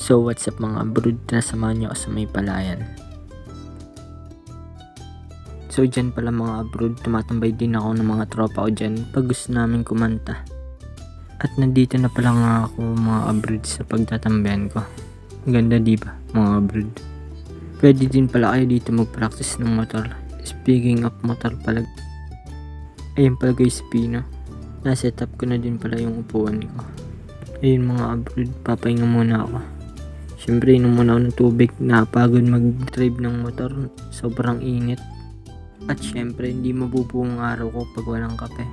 So what's up mga brood, nasamahan nyo ako sa may palayan. So dyan pala mga brood, tumatambay din ako ng mga tropa ko dyan pag gusto namin kumanta. At nandito na pala nga ako mga brood sa pagtatambayan ko. Ganda diba mga brood? Pwede din pala kayo dito mag-practice ng motor. Speaking of motor pala, ayun pala guys, Pino. Naset up ko na din pala yung upuan ko. Ayun mga brood, papahinga muna ako. Siyempre inom muna ako ng tubig, napagod mag-drive ng motor, sobrang init. At siyempre hindi mabubuo ang araw ko pag walang kape.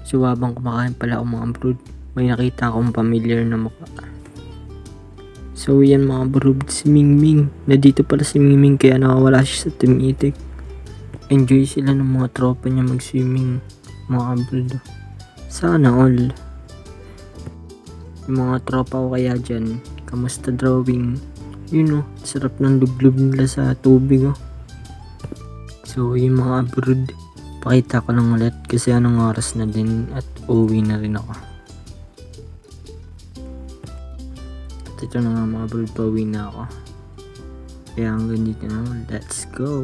So habang kumakain pala ako mga brood, may nakita akong familiar na mukha. So yan mga brood, si Mingming. Nandito pala si Mingming kaya nakawala siya sa Team Itik. Enjoy sila ng mga tropa niya mag-swimming mga brood. Sana all. Yung mga tropa ko kaya dyan, kamusta drawing? Yun sarap ng lublub nila sa tubig So yung mga brood, pakita ko lang ulit kasi anong oras na din at uwi na rin ako. At ito na nga mga brood, pauwi na ako. Kaya hanggang dito na, let's go!